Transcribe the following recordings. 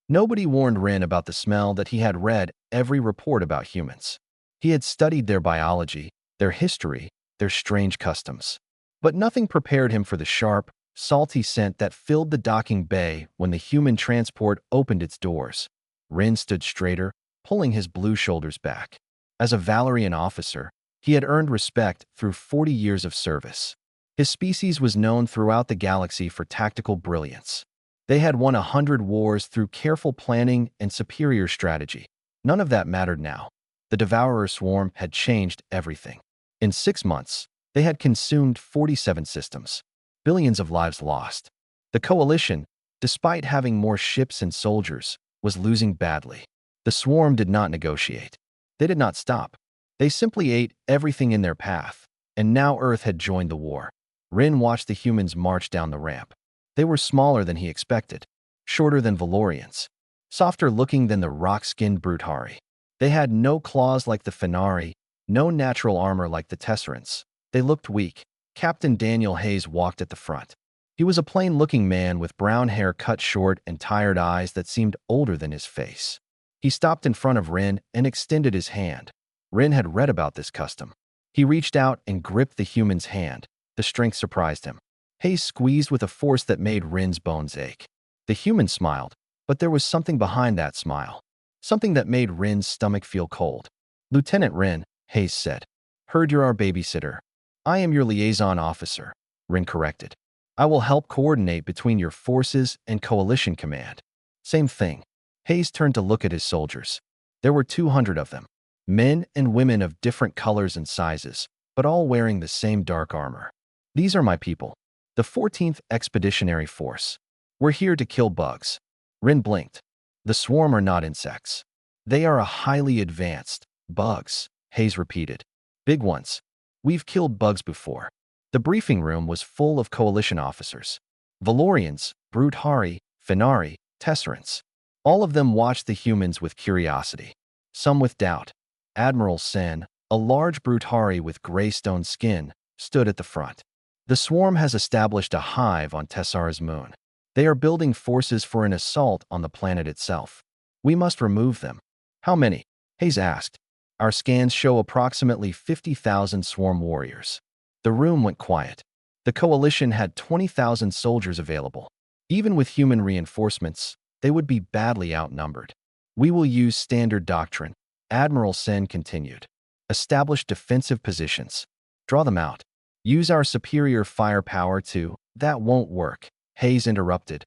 Nobody warned Rin about the smell that he had read every report about humans. He had studied their biology, their history, their strange customs. But nothing prepared him for the sharp, salty scent that filled the docking bay when the human transport opened its doors. Rin stood straighter, pulling his blue shoulders back. As a Valerian officer, he had earned respect through 40 years of service. His species was known throughout the galaxy for tactical brilliance. They had won 100 wars through careful planning and superior strategy. None of that mattered now. The Devourer swarm had changed everything. In 6 months, they had consumed 47 systems. Billions of lives lost. The Coalition, despite having more ships and soldiers, was losing badly. The swarm did not negotiate. They did not stop. They simply ate everything in their path, and now Earth had joined the war. Rin watched the humans march down the ramp. They were smaller than he expected, shorter than Valorians, softer looking than the rock-skinned Brutari. They had no claws like the Fenari, no natural armor like the Tesserants. They looked weak. Captain Daniel Hayes walked at the front. He was a plain-looking man with brown hair cut short and tired eyes that seemed older than his face. He stopped in front of Rin and extended his hand. Rin had read about this custom. He reached out and gripped the human's hand. The strength surprised him. Hayes squeezed with a force that made Rin's bones ache. The human smiled, but there was something behind that smile. Something that made Rin's stomach feel cold. "Lieutenant Rin," Hayes said. "Heard you're our babysitter." "I am your liaison officer," Rin corrected. "I will help coordinate between your forces and Coalition Command." "Same thing." Hayes turned to look at his soldiers. There were 200 of them, men and women of different colors and sizes, but all wearing the same dark armor. "These are my people, the 14th Expeditionary Force. We're here to kill bugs." Rin blinked. "The swarm are not insects. They are a highly advanced bugs," Hayes repeated. "Big ones. We've killed bugs before." The briefing room was full of Coalition officers. Valorians, Brutari, Fenari, Tesserants. All of them watched the humans with curiosity, some with doubt. Admiral Sen, a large Brutari with gray-stone skin, stood at the front. "The swarm has established a hive on Tessara's moon. They are building forces for an assault on the planet itself. We must remove them." "How many?" Hayes asked. "Our scans show approximately 50,000 swarm warriors." The room went quiet. The Coalition had 20,000 soldiers available. Even with human reinforcements, they would be badly outnumbered. "We will use standard doctrine," Admiral Sen continued. "Establish defensive positions. Draw them out. Use our superior firepower to—" "That won't work," Hayes interrupted.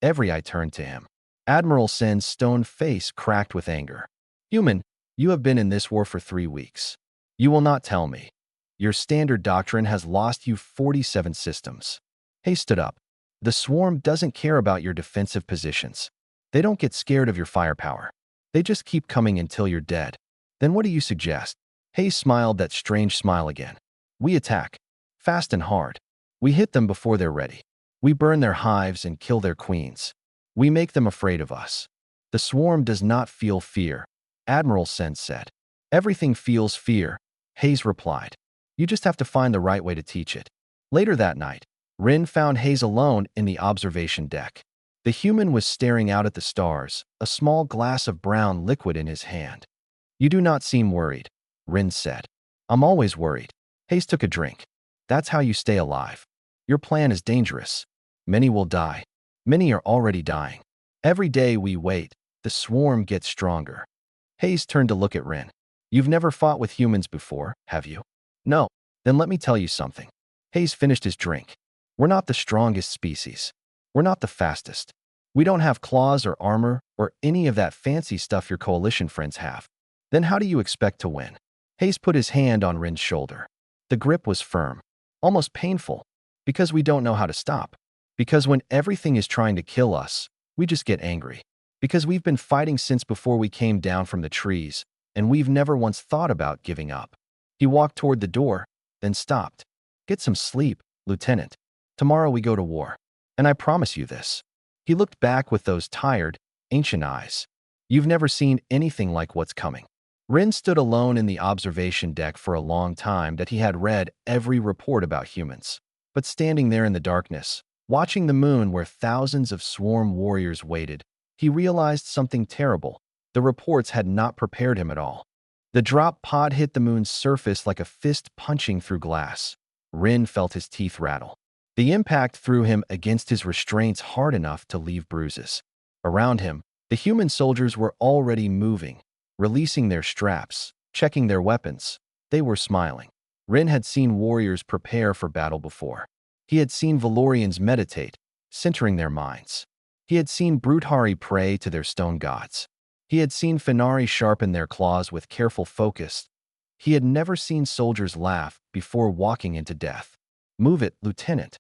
Every eye turned to him. Admiral Sen's stone face cracked with anger. "Human, you have been in this war for 3 weeks. You will not tell me. Your standard doctrine has lost you 47 systems." Hayes stood up. "The swarm doesn't care about your defensive positions. They don't get scared of your firepower. They just keep coming until you're dead." "Then what do you suggest?" Hayes smiled that strange smile again. "We attack. Fast and hard. We hit them before they're ready. We burn their hives and kill their queens. We make them afraid of us." "The swarm does not feel fear," Admiral Sen said. "Everything feels fear," Hayes replied. "You just have to find the right way to teach it." Later that night, Rin found Hayes alone in the observation deck. The human was staring out at the stars, a small glass of brown liquid in his hand. "You do not seem worried," Rin said. "I'm always worried." Hayes took a drink. "That's how you stay alive. Your plan is dangerous. Many will die. Many are already dying. Every day we wait, the swarm gets stronger." Hayes turned to look at Rin. "You've never fought with humans before, have you?" "No." "Then let me tell you something." Hayes finished his drink. "We're not the strongest species. We're not the fastest. We don't have claws or armor or any of that fancy stuff your Coalition friends have. Then how do you expect to win?" Hayes put his hand on Rin's shoulder. The grip was firm, almost painful, because we don't know how to stop. Because when everything is trying to kill us, we just get angry. Because we've been fighting since before we came down from the trees, and we've never once thought about giving up. He walked toward the door, then stopped. "Get some sleep, Lieutenant. Tomorrow we go to war. And I promise you this." He looked back with those tired, ancient eyes. "You've never seen anything like what's coming." Rin stood alone in the observation deck for a long time that he had read every report about humans. But standing there in the darkness, watching the moon where thousands of swarm warriors waited, he realized something terrible. The reports had not prepared him at all. The drop pod hit the moon's surface like a fist punching through glass. Rin felt his teeth rattle. The impact threw him against his restraints hard enough to leave bruises. Around him, the human soldiers were already moving, releasing their straps, checking their weapons. They were smiling. Rin had seen warriors prepare for battle before. He had seen Valorians meditate, centering their minds. He had seen Brutari pray to their stone gods. He had seen Finari sharpen their claws with careful focus. He had never seen soldiers laugh before walking into death. "Move it, Lieutenant."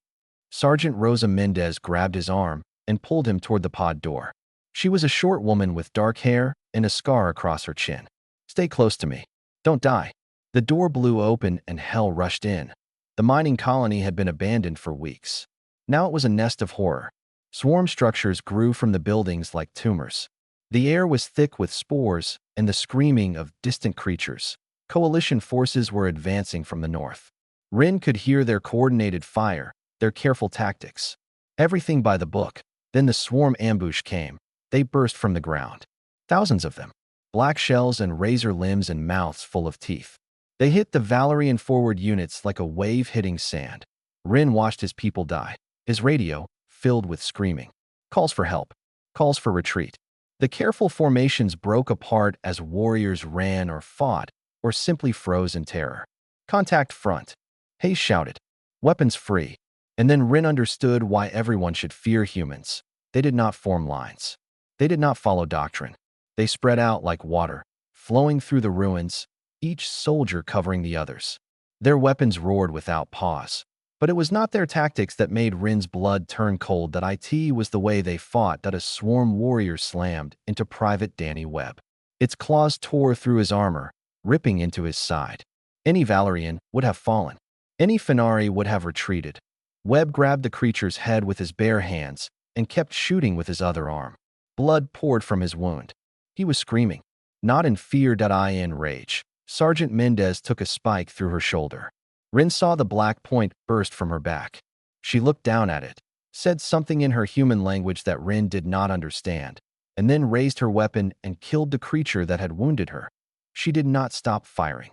Sergeant Rosa Mendez grabbed his arm and pulled him toward the pod door. She was a short woman with dark hair and a scar across her chin. "Stay close to me. Don't die." The door blew open and hell rushed in. The mining colony had been abandoned for weeks. Now it was a nest of horror. Swarm structures grew from the buildings like tumors. The air was thick with spores and the screaming of distant creatures. Coalition forces were advancing from the north. Rin could hear their coordinated fire, their careful tactics. Everything by the book. Then the swarm ambush came. They burst from the ground. Thousands of them. Black shells and razor limbs and mouths full of teeth. They hit the Valerian forward units like a wave hitting sand. Rin watched his people die. His radio, filled with screaming. Calls for help. Calls for retreat. The careful formations broke apart as warriors ran or fought, or simply froze in terror. "Contact front," Hayes shouted. "Weapons free." And then Rin understood why everyone should fear humans. They did not form lines. They did not follow doctrine. They spread out like water, flowing through the ruins, each soldier covering the others. Their weapons roared without pause. But it was not their tactics that made Rin's blood turn cold. That it was the way they fought that a swarm warrior slammed into Private Danny Webb. Its claws tore through his armor, ripping into his side. Any Valerian would have fallen. Any Finari would have retreated. Webb grabbed the creature's head with his bare hands and kept shooting with his other arm. Blood poured from his wound. He was screaming, not in fear, in rage. Sergeant Mendez took a spike through her shoulder. Rin saw the black point burst from her back. She looked down at it, said something in her human language that Rin did not understand, and then raised her weapon and killed the creature that had wounded her. She did not stop firing.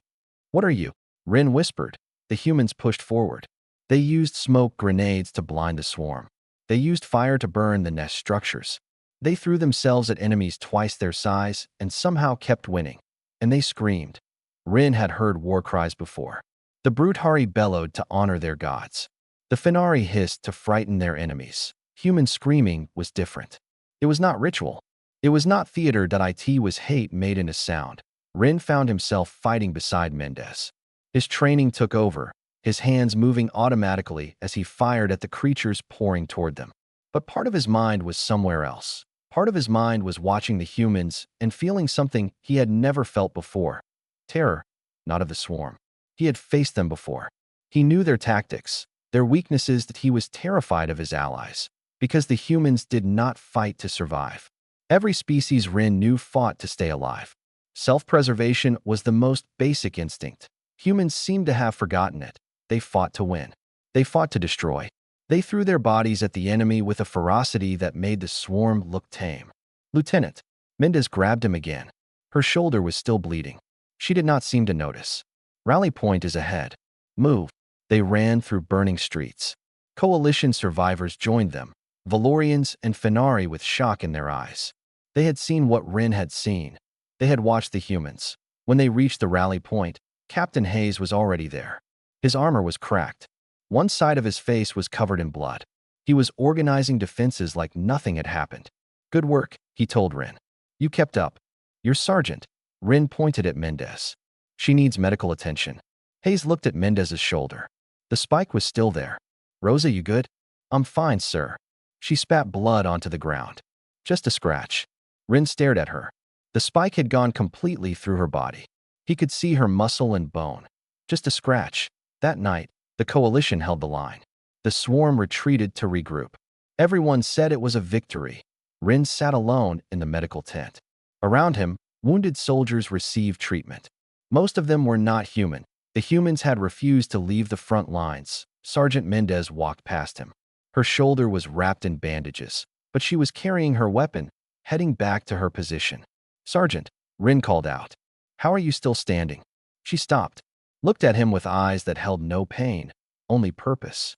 "What are you?" Rin whispered. The humans pushed forward. They used smoke grenades to blind the swarm. They used fire to burn the nest structures. They threw themselves at enemies twice their size and somehow kept winning. And they screamed. Rin had heard war cries before. The Brutari bellowed to honor their gods. The Finari hissed to frighten their enemies. Human screaming was different. It was not ritual. It was not theater. It was hate made into sound. Rin found himself fighting beside Mendez. His training took over, his hands moving automatically as he fired at the creatures pouring toward them. But part of his mind was somewhere else. Part of his mind was watching the humans and feeling something he had never felt before. Terror, not of the swarm. He had faced them before. He knew their tactics, their weaknesses. That he was terrified of his allies, because the humans did not fight to survive. Every species Rin knew fought to stay alive. Self-preservation was the most basic instinct. Humans seemed to have forgotten it. They fought to win. They fought to destroy. They threw their bodies at the enemy with a ferocity that made the swarm look tame. "Lieutenant." Mendez grabbed him again. Her shoulder was still bleeding. She did not seem to notice. "Rally point is ahead. Move." They ran through burning streets. Coalition survivors joined them, Valorians and Finari with shock in their eyes. They had seen what Rin had seen. They had watched the humans. When they reached the rally point, Captain Hayes was already there. His armor was cracked. One side of his face was covered in blood. He was organizing defenses like nothing had happened. "Good work," he told Rin. "You kept up. Your sergeant." Rin pointed at Mendez. "She needs medical attention." Hayes looked at Mendez's shoulder. The spike was still there. "Rosa, you good?" "I'm fine, sir." She spat blood onto the ground. "Just a scratch." Rin stared at her. The spike had gone completely through her body. He could see her muscle and bone. Just a scratch. That night, the coalition held the line. The swarm retreated to regroup. Everyone said it was a victory. Rin sat alone in the medical tent. Around him, wounded soldiers received treatment. Most of them were not human. The humans had refused to leave the front lines. Sergeant Mendez walked past him. Her shoulder was wrapped in bandages, but she was carrying her weapon, heading back to her position. "Sergeant," Rin called out. "How are you still standing?" She stopped, looked at him with eyes that held no pain, only purpose.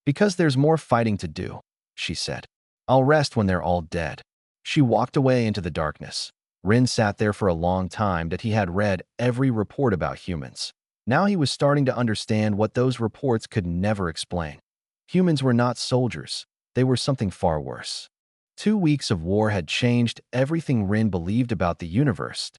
"Because there's more fighting to do," she said. "I'll rest when they're all dead." She walked away into the darkness. Rin sat there for a long time that he had read every report about humans. Now he was starting to understand what those reports could never explain. Humans were not soldiers. They were something far worse. 2 weeks of war had changed everything Rin believed about the universe.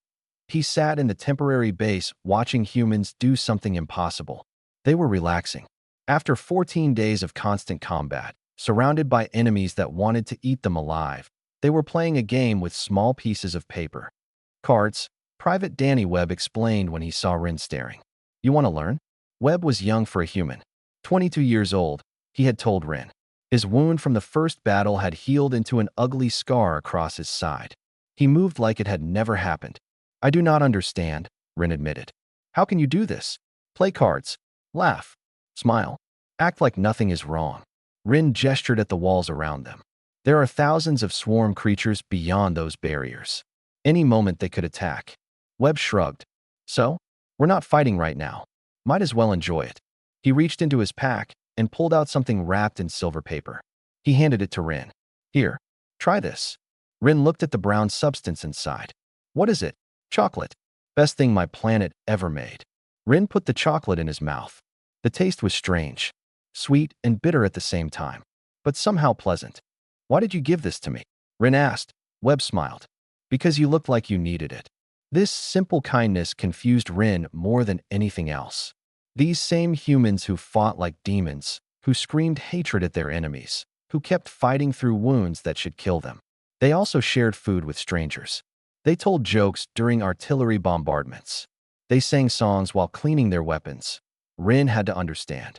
He sat in the temporary base watching humans do something impossible. They were relaxing. After 14 days of constant combat, surrounded by enemies that wanted to eat them alive, they were playing a game with small pieces of paper. "Cards," Private Danny Webb explained when he saw Rin staring. "You want to learn?" Webb was young for a human. 22 years old, he had told Rin. His wound from the first battle had healed into an ugly scar across his side. He moved like it had never happened. "I do not understand," Rin admitted. "How can you do this?" "Play cards. Laugh. Smile. Act like nothing is wrong." Rin gestured at the walls around them. "There are thousands of swarm creatures beyond those barriers. Any moment they could attack." Webb shrugged. "So? We're not fighting right now. Might as well enjoy it." He reached into his pack and pulled out something wrapped in silver paper. He handed it to Rin. "Here, try this." Rin looked at the brown substance inside. "What is it?" "Chocolate. Best thing my planet ever made." Rin put the chocolate in his mouth. The taste was strange, sweet and bitter at the same time, but somehow pleasant. "Why did you give this to me?" Rin asked. Webb smiled. "Because you looked like you needed it." This simple kindness confused Rin more than anything else. These same humans who fought like demons, who screamed hatred at their enemies, who kept fighting through wounds that should kill them. They also shared food with strangers. They told jokes during artillery bombardments. They sang songs while cleaning their weapons. Rin had to understand.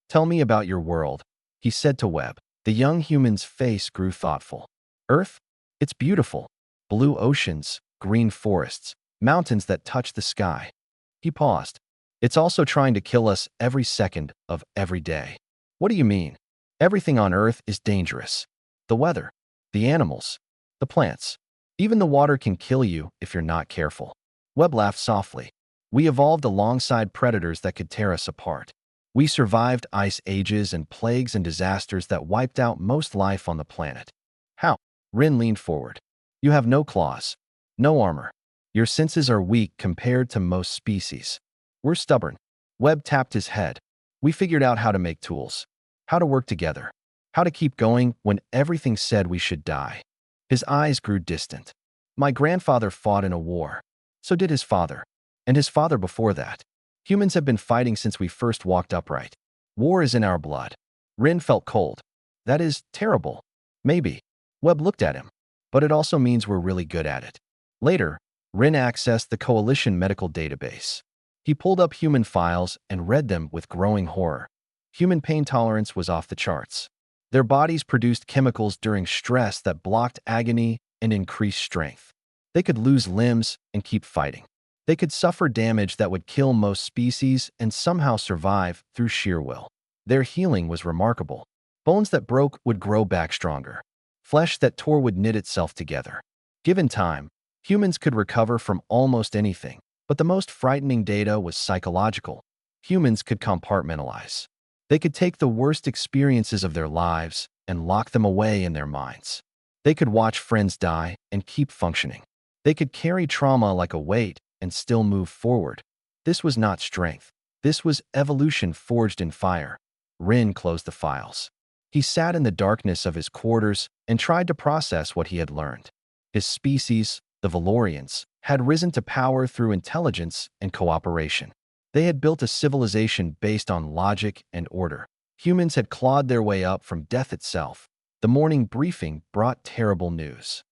"Tell me about your world," he said to Webb. The young human's face grew thoughtful. "Earth? It's beautiful. Blue oceans, green forests, mountains that touch the sky." He paused. "It's also trying to kill us every second of every day." "What do you mean?" "Everything on Earth is dangerous. The weather, the animals, the plants. Even the water can kill you if you're not careful." Webb laughed softly. "We evolved alongside predators that could tear us apart. We survived ice ages and plagues and disasters that wiped out most life on the planet." "How?" Rin leaned forward. "You have no claws, no armor. Your senses are weak compared to most species. We're stubborn." Webb tapped his head. "We figured out how to make tools, how to work together, how to keep going when everything said we should die." His eyes grew distant. "My grandfather fought in a war. So did his father. And his father before that. Humans have been fighting since we first walked upright. War is in our blood." Rin felt cold. "That is terrible." "Maybe." Webb looked at him. "But it also means we're really good at it." Later, Rin accessed the Coalition medical database. He pulled up human files and read them with growing horror. Human pain tolerance was off the charts. Their bodies produced chemicals during stress that blocked agony and increased strength. They could lose limbs and keep fighting. They could suffer damage that would kill most species and somehow survive through sheer will. Their healing was remarkable. Bones that broke would grow back stronger. Flesh that tore would knit itself together. Given time, humans could recover from almost anything, but the most frightening data was psychological. Humans could compartmentalize. They could take the worst experiences of their lives and lock them away in their minds. They could watch friends die and keep functioning. They could carry trauma like a weight and still move forward. This was not strength. This was evolution forged in fire. Rin closed the files. He sat in the darkness of his quarters and tried to process what he had learned. His species, the Valorians, had risen to power through intelligence and cooperation. They had built a civilization based on logic and order. Humans had clawed their way up from death itself. The morning briefing brought terrible news.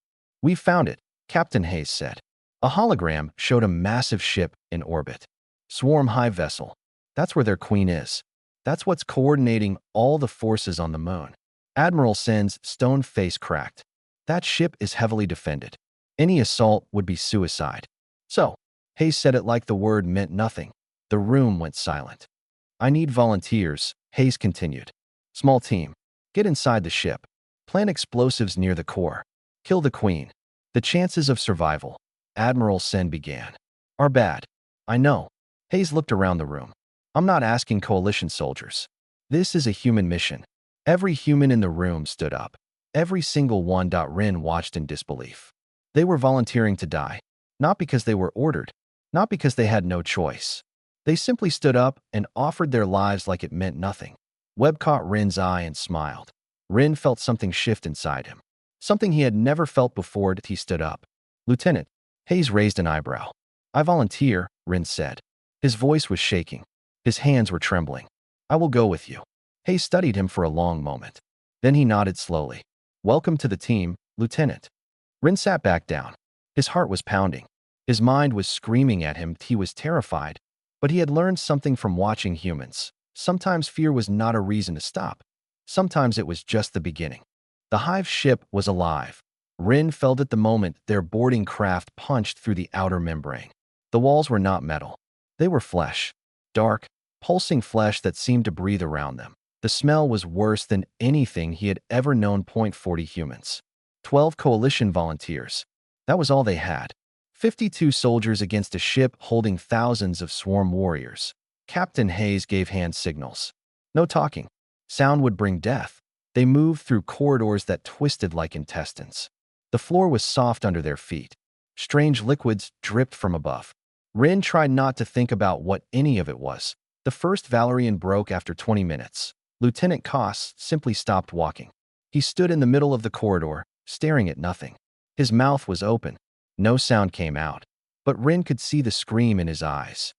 "We found it," Captain Hayes said. A hologram showed a massive ship in orbit. Swarm High Vessel. That's where their queen is. That's what's coordinating all the forces on the moon. Admiral Sen's stone face cracked. That ship is heavily defended. Any assault would be suicide. So, Hayes said it like the word meant nothing. The room went silent. "I need volunteers," Hayes continued. "Small team. Get inside the ship. Plant explosives near the core. Kill the queen. The chances of survival, Admiral Sen began, are bad. I know. Hayes looked around the room. I'm not asking coalition soldiers. This is a human mission. Every human in the room stood up. Every single one. Rin watched in disbelief. They were volunteering to die, not because they were ordered, not because they had no choice. They simply stood up and offered their lives like it meant nothing. Webb caught Rin's eye and smiled. Rin felt something shift inside him. Something he had never felt before. He stood up. Lieutenant. Hayes raised an eyebrow. I volunteer, Rin said. His voice was shaking. His hands were trembling. I will go with you. Hayes studied him for a long moment. Then he nodded slowly. Welcome to the team, Lieutenant. Rin sat back down. His heart was pounding. His mind was screaming at him. He was terrified, but he had learned something from watching humans. Sometimes fear was not a reason to stop. Sometimes it was just the beginning. The Hive ship was alive. Rin felt at the moment their boarding craft punched through the outer membrane. The walls were not metal. They were flesh. Dark, pulsing flesh that seemed to breathe around them. The smell was worse than anything he had ever known. 40 humans. 12 coalition volunteers. That was all they had. 52 soldiers against a ship holding thousands of swarm warriors. Captain Hayes gave hand signals. No talking. Sound would bring death. They moved through corridors that twisted like intestines. The floor was soft under their feet. Strange liquids dripped from above. Rin tried not to think about what any of it was. The first Valerian broke after 20 minutes. Lieutenant Koss simply stopped walking. He stood in the middle of the corridor, staring at nothing. His mouth was open. No sound came out, but Rin could see the scream in his eyes.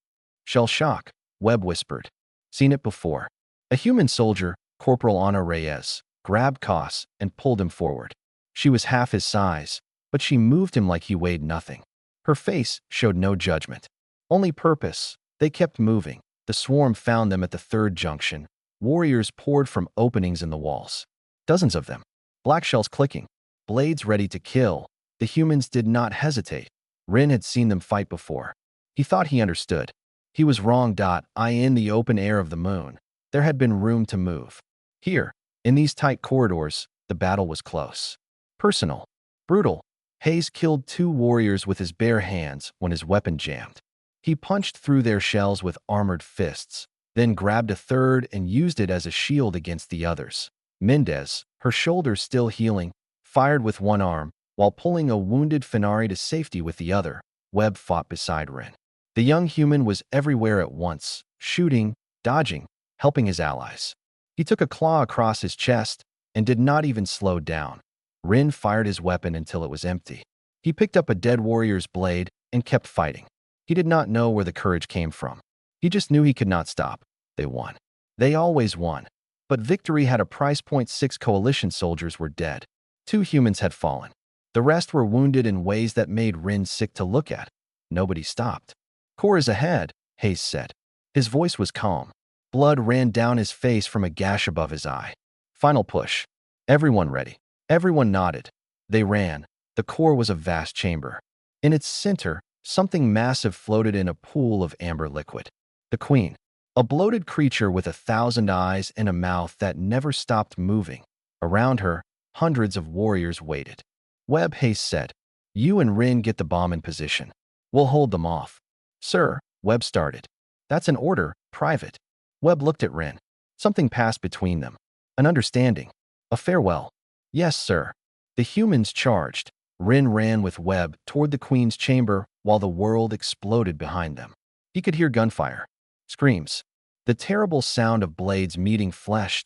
Shell shock, Webb whispered. Seen it before. A human soldier, Corporal Ana Reyes, grabbed Koss and pulled him forward. She was half his size, but she moved him like he weighed nothing. Her face showed no judgment, only purpose. They kept moving. The swarm found them at the third junction. Warriors poured from openings in the walls. Dozens of them. Black shells clicking. Blades ready to kill. The humans did not hesitate. Rin had seen them fight before. He thought he understood. He was wrong. In the open air of the moon, there had been room to move. Here, in these tight corridors, the battle was close. Personal. Brutal. Hayes killed 2 warriors with his bare hands when his weapon jammed. He punched through their shells with armored fists, then grabbed a third and used it as a shield against the others. Mendez, her shoulders still healing, fired with one arm, while pulling a wounded Fenari to safety with the other. Webb fought beside Rin. The young human was everywhere at once, shooting, dodging, helping his allies. He took a claw across his chest and did not even slow down. Rin fired his weapon until it was empty. He picked up a dead warrior's blade and kept fighting. He did not know where the courage came from. He just knew he could not stop. They won. They always won. But victory had a price. 6 coalition soldiers were dead. 2 humans had fallen. The rest were wounded in ways that made Rin sick to look at. Nobody stopped. Core is ahead, Hayes said. His voice was calm. Blood ran down his face from a gash above his eye. Final push. Everyone ready. Everyone nodded. They ran. The core was a vast chamber. In its center, something massive floated in a pool of amber liquid. The queen. A bloated creature with 1,000 eyes and a mouth that never stopped moving. Around her, hundreds of warriors waited. Webb, Hayes said. You and Rin get the bomb in position. We'll hold them off. Sir, Webb started. That's an order, Private. Webb looked at Rin. Something passed between them. An understanding. A farewell. Yes, sir. The humans charged. Rin ran with Webb toward the queen's chamber while the world exploded behind them. He could hear gunfire. Screams. The terrible sound of blades meeting flesh.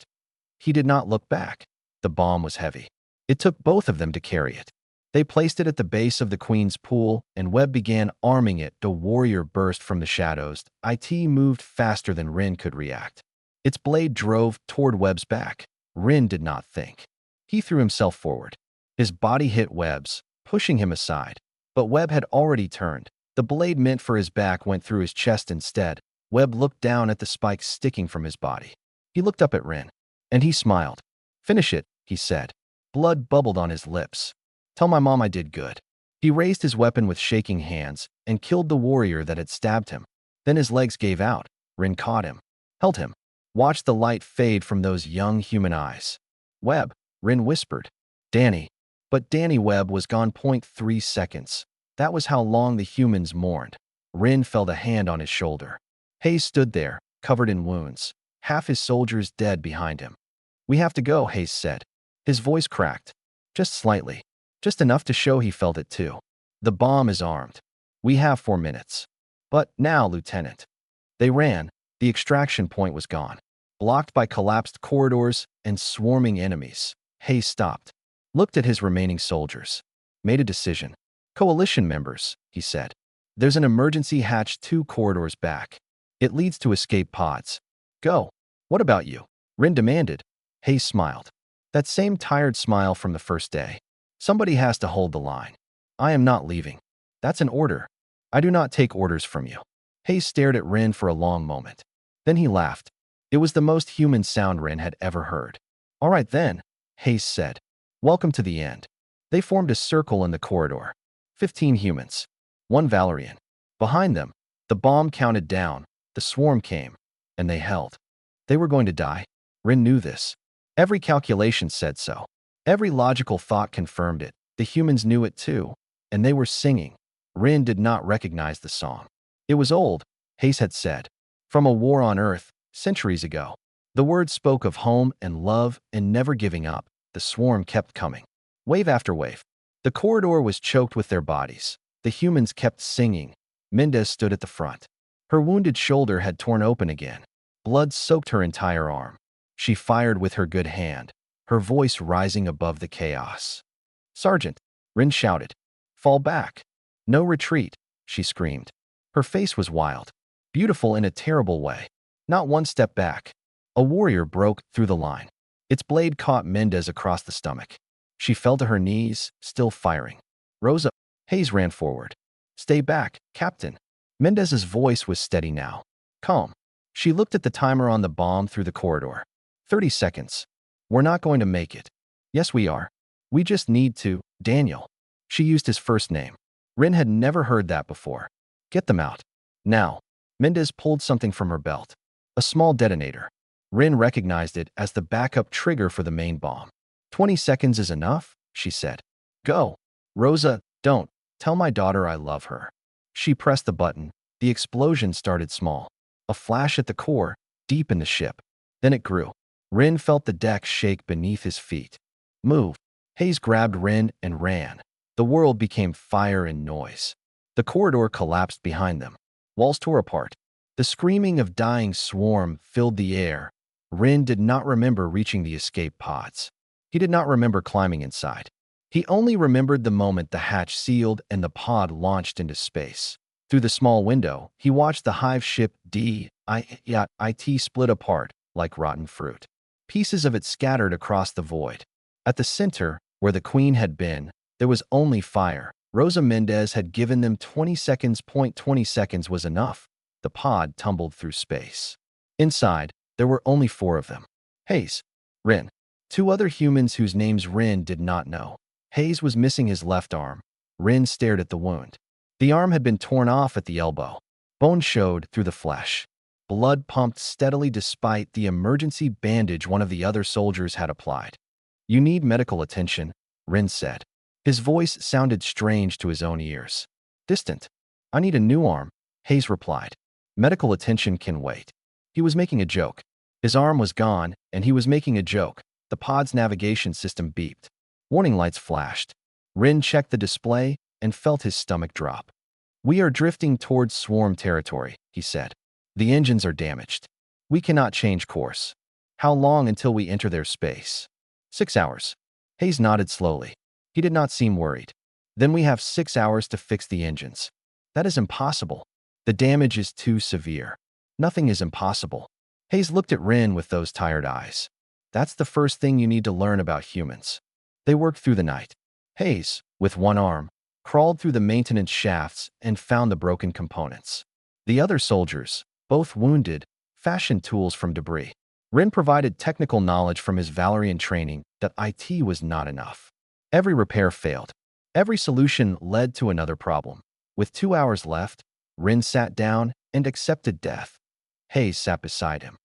He did not look back. The bomb was heavy. It took both of them to carry it. They placed it at the base of the queen's pool, and Webb began arming it. The warrior burst from the shadows. It moved faster than Rin could react. Its blade drove toward Webb's back. Rin did not think. He threw himself forward. His body hit Webb's, pushing him aside. But Webb had already turned. The blade meant for his back went through his chest instead. Webb looked down at the spikes sticking from his body. He looked up at Rin, and he smiled. Finish it, he said. Blood bubbled on his lips. Tell my mom I did good. He raised his weapon with shaking hands and killed the warrior that had stabbed him. Then his legs gave out. Rin caught him, held him, watched the light fade from those young human eyes. Webb, Rin whispered. Danny. But Danny Webb was gone. 3 seconds. That was how long the humans mourned. Rin felt a hand on his shoulder. Hayes stood there, covered in wounds, half his soldiers dead behind him. "We have to go," Hayes said. His voice cracked. Just slightly. Just enough to show he felt it too. "The bomb is armed. We have 4 minutes." "But now, Lieutenant." They ran. The extraction point was gone, blocked by collapsed corridors and swarming enemies. Hayes stopped, looked at his remaining soldiers, made a decision. "Coalition members," he said. "There's an emergency hatch 2 corridors back. It leads to escape pods. Go." "What about you?" Rin demanded. Hayes smiled. That same tired smile from the first day. "Somebody has to hold the line. I am not leaving." "That's an order." "I do not take orders from you." Hayes stared at Rin for a long moment. Then he laughed. It was the most human sound Rin had ever heard. "All right then," Hayes said. "Welcome to the end." They formed a circle in the corridor. 15 humans. 1 Valerian. Behind them, the bomb counted down. The swarm came, and they held. They were going to die. Rin knew this. Every calculation said so. Every logical thought confirmed it. The humans knew it too, and they were singing. Rin did not recognize the song. It was old, Hayes had said. From a war on Earth, centuries ago. The words spoke of home and love and never giving up. The swarm kept coming. Wave after wave. The corridor was choked with their bodies. The humans kept singing. Mendez stood at the front. Her wounded shoulder had torn open again. Blood soaked her entire arm. She fired with her good hand, her voice rising above the chaos. "Sergeant," Rin shouted. "Fall back. No retreat," she screamed. Her face was wild, beautiful in a terrible way. Not one step back. A warrior broke through the line. Its blade caught Mendez across the stomach. She fell to her knees, still firing. "Rosa." Hayes ran forward. "Stay back, Captain." Mendez's voice was steady now. Calm. She looked at the timer on the bomb through the corridor. 30 seconds. "We're not going to make it." "Yes, we are. We just need to." "Daniel." She used his first name. Rin had never heard that before. "Get them out. Now." Mendez pulled something from her belt. A small detonator. Rin recognized it as the backup trigger for the main bomb. 20 seconds is enough, she said. "Go." "Rosa, don't. Tell my daughter I love her." She pressed the button. The explosion started small. A flash at the core, deep in the ship. Then it grew. Rin felt the deck shake beneath his feet. "Move." Hayes grabbed Rin and ran. The world became fire and noise. The corridor collapsed behind them. Walls tore apart. The screaming of dying swarm filled the air. Rin did not remember reaching the escape pods. He did not remember climbing inside. He only remembered the moment the hatch sealed and the pod launched into space. Through the small window, he watched the hive ship DIT split apart like rotten fruit. Pieces of it scattered across the void. At the center, where the queen had been, there was only fire. Rosa Mendez had given them 20 seconds. 20 seconds was enough. The pod tumbled through space. Inside, there were only 4 of them. Hayes, Rin, 2 other humans whose names Rin did not know. Hayes was missing his left arm. Rin stared at the wound. The arm had been torn off at the elbow. Bone showed through the flesh. Blood pumped steadily despite the emergency bandage one of the other soldiers had applied. "You need medical attention," Rin said. His voice sounded strange to his own ears. Distant. "I need a new arm," Hayes replied. "Medical attention can wait." He was making a joke. His arm was gone, and he was making a joke. The pod's navigation system beeped. Warning lights flashed. Rin checked the display and felt his stomach drop. "We are drifting towards swarm territory," he said. "The engines are damaged. We cannot change course." "How long until we enter their space?" 6 hours. Hayes nodded slowly. He did not seem worried. "Then we have 6 hours to fix the engines." "That is impossible. The damage is too severe." "Nothing is impossible." Hayes looked at Rin with those tired eyes. "That's the first thing you need to learn about humans." They worked through the night. Hayes, with one arm, crawled through the maintenance shafts and found the broken components. The other soldiers, both wounded, fashioned tools from debris. Rin provided technical knowledge from his Valerian training that IT was not enough. Every repair failed. Every solution led to another problem. With 2 hours left, Rin sat down and accepted death. Hayes sat beside him.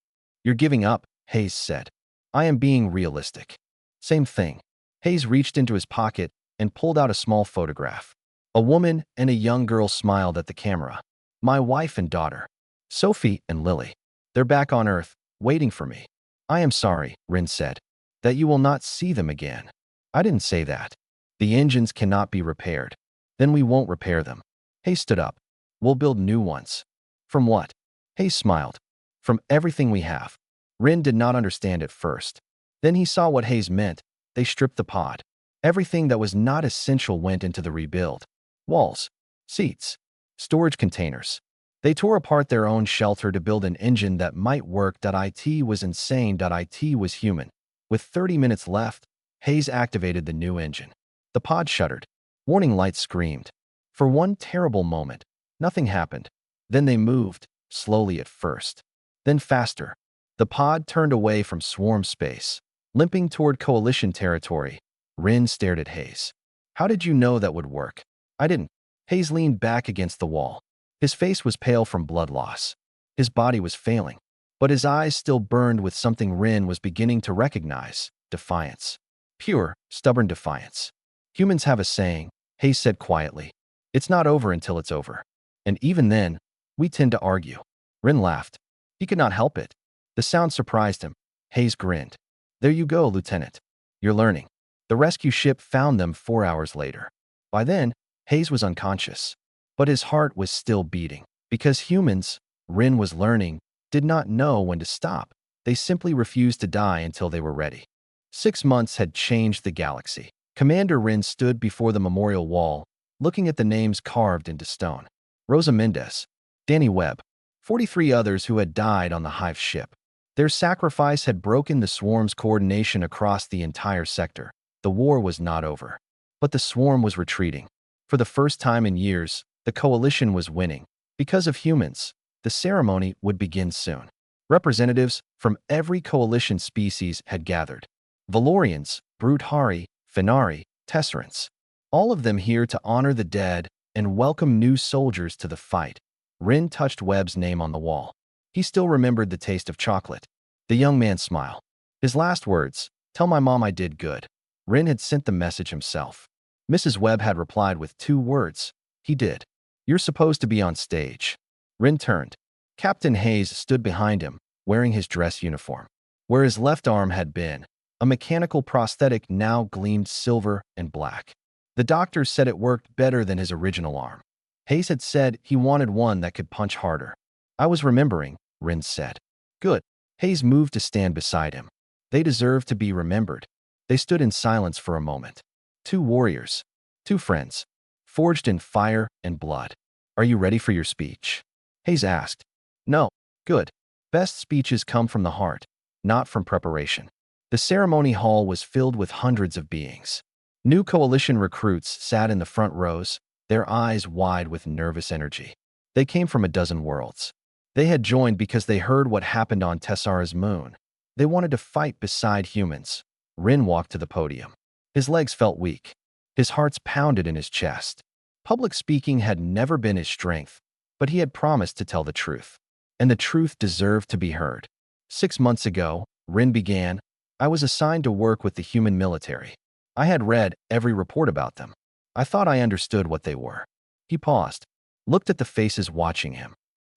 "You're giving up," Hayes said. "I am being realistic." "Same thing." Hayes reached into his pocket and pulled out a small photograph. A woman and a young girl smiled at the camera. My wife and daughter, Sophie and Lily. They're back on Earth, waiting for me. I am sorry, Rin said, that you will not see them again. I didn't say that. The engines cannot be repaired. Then we won't repair them. Hayes stood up. We'll build new ones. From what? Hayes smiled. From everything we have. Rin did not understand at first. Then he saw what Hayes meant. They stripped the pod. Everything that was not essential went into the rebuild. Walls, seats, storage containers. They tore apart their own shelter to build an engine that might work. It was insane. It was human. With 30 minutes left, Hayes activated the new engine. The pod shuddered. Warning lights screamed. For one terrible moment, nothing happened. Then they moved, slowly at first. Then faster. The pod turned away from swarm space, limping toward coalition territory. Rin stared at Hayes. How did you know that would work? I didn't. Hayes leaned back against the wall. His face was pale from blood loss. His body was failing, but his eyes still burned with something Rin was beginning to recognize: defiance. Pure, stubborn defiance. Humans have a saying, Hayes said quietly. It's not over until it's over. And even then, we tend to argue. Rin laughed. He could not help it. The sound surprised him. Hayes grinned. There you go, Lieutenant. You're learning. The rescue ship found them 4 hours later. By then, Hayes was unconscious. But his heart was still beating. Because humans, Rin was learning, did not know when to stop. They simply refused to die until they were ready. 6 months had changed the galaxy. Commander Rin stood before the memorial wall, looking at the names carved into stone. Rosa Mendez, Danny Webb, 43 others who had died on the Hive ship. Their sacrifice had broken the swarm's coordination across the entire sector. The war was not over. But the swarm was retreating. For the first time in years, the coalition was winning. Because of humans, the ceremony would begin soon. Representatives from every coalition species had gathered. Valorians, Brutari, Fenari, Tesserants. All of them here to honor the dead and welcome new soldiers to the fight. Rin touched Webb's name on the wall. He still remembered the taste of chocolate. The young man smiled. His last words, tell my mom I did good. Rin had sent the message himself. Mrs. Webb had replied with 2 words. He did. You're supposed to be on stage. Rin turned. Captain Hayes stood behind him, wearing his dress uniform. Where his left arm had been, a mechanical prosthetic now gleamed silver and black. The doctors said it worked better than his original arm. Hayes had said he wanted one that could punch harder. I was remembering, Rin said. Good. Hayes moved to stand beside him. They deserved to be remembered. They stood in silence for a moment. 2 warriors. 2 friends. Forged in fire and blood. Are you ready for your speech? Hayes asked. No. Good. Best speeches come from the heart, not from preparation. The ceremony hall was filled with hundreds of beings. New coalition recruits sat in the front rows, their eyes wide with nervous energy. They came from a dozen worlds. They had joined because they heard what happened on Tessara's moon. They wanted to fight beside humans. Rin walked to the podium. His legs felt weak. His heart pounded in his chest. Public speaking had never been his strength, but he had promised to tell the truth. And the truth deserved to be heard. 6 months ago, Rin began, I was assigned to work with the human military. I had read every report about them. I thought I understood what they were. He paused, looked at the faces watching him.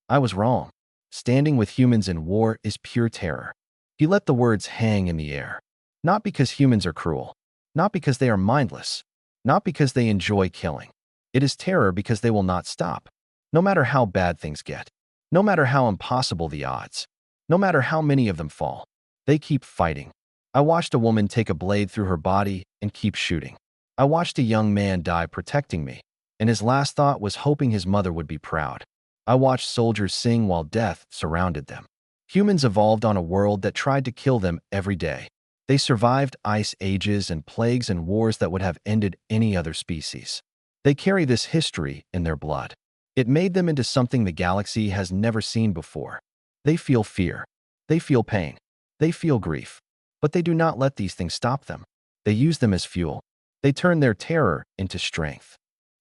I was wrong. Standing with humans in war is pure terror. He let the words hang in the air. Not because humans are cruel. Not because they are mindless. Not because they enjoy killing. It is terror because they will not stop. No matter how bad things get. No matter how impossible the odds. No matter how many of them fall. They keep fighting. I watched a woman take a blade through her body and keep shooting. I watched a young man die protecting me, and his last thought was hoping his mother would be proud. I watched soldiers sing while death surrounded them. Humans evolved on a world that tried to kill them every day. They survived ice ages and plagues and wars that would have ended any other species. They carry this history in their blood. It made them into something the galaxy has never seen before. They feel fear. They feel pain. They feel grief. But they do not let these things stop them. They use them as fuel. They turn their terror into strength.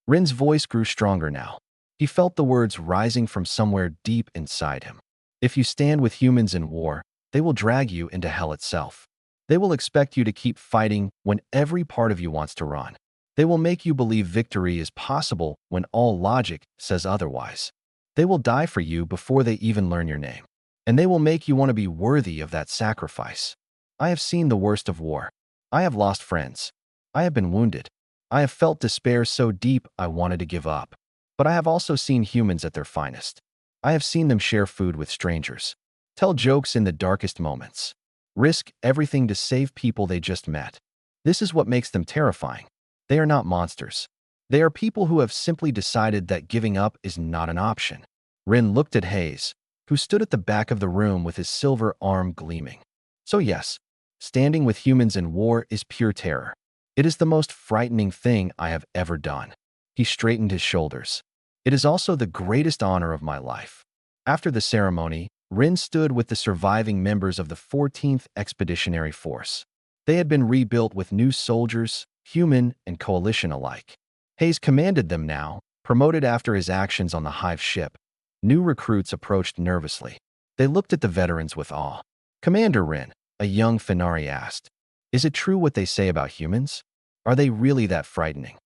Rin's voice grew stronger now. He felt the words rising from somewhere deep inside him. If you stand with humans in war, they will drag you into hell itself. They will expect you to keep fighting when every part of you wants to run. They will make you believe victory is possible when all logic says otherwise. They will die for you before they even learn your name. And they will make you want to be worthy of that sacrifice. I have seen the worst of war. I have lost friends. I have been wounded. I have felt despair so deep I wanted to give up. But I have also seen humans at their finest. I have seen them share food with strangers, tell jokes in the darkest moments, risk everything to save people they just met. This is what makes them terrifying. They are not monsters. They are people who have simply decided that giving up is not an option. Rin looked at Hayes, who stood at the back of the room with his silver arm gleaming. So yes, standing with humans in war is pure terror. It is the most frightening thing I have ever done. He straightened his shoulders. It is also the greatest honor of my life. After the ceremony, Rin stood with the surviving members of the 14th Expeditionary Force. They had been rebuilt with new soldiers, human and coalition alike. Hayes commanded them now, promoted after his actions on the Hive ship. New recruits approached nervously. They looked at the veterans with awe. "Commander Rin," a young Fenari asked, "is it true what they say about humans? Are they really that frightening?"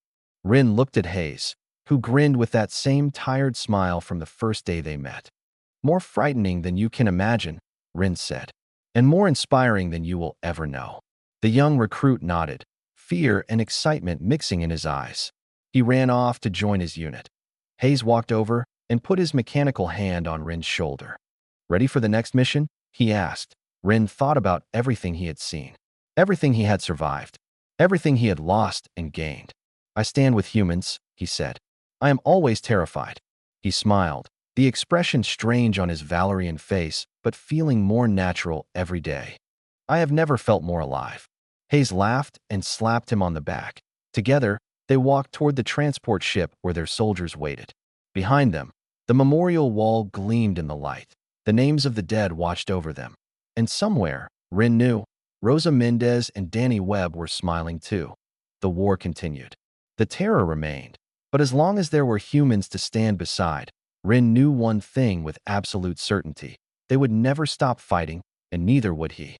Rin looked at Hayes, who grinned with that same tired smile from the first day they met. "More frightening than you can imagine," Rin said, "and more inspiring than you will ever know." The young recruit nodded, fear and excitement mixing in his eyes. He ran off to join his unit. Hayes walked over and put his mechanical hand on Rin's shoulder. "Ready for the next mission?" he asked. Rin thought about everything he had seen, everything he had survived, everything he had lost and gained. "I stand with humans," he said. "I am always terrified." He smiled, the expression strange on his Valerian face, but feeling more natural every day. "I have never felt more alive." Hayes laughed and slapped him on the back. Together, they walked toward the transport ship where their soldiers waited. Behind them, the memorial wall gleamed in the light. The names of the dead watched over them. And somewhere, Rin knew, Rosa Mendez and Danny Webb were smiling too. The war continued. The terror remained. But as long as there were humans to stand beside, Rin knew one thing with absolute certainty. They would never stop fighting, and neither would he.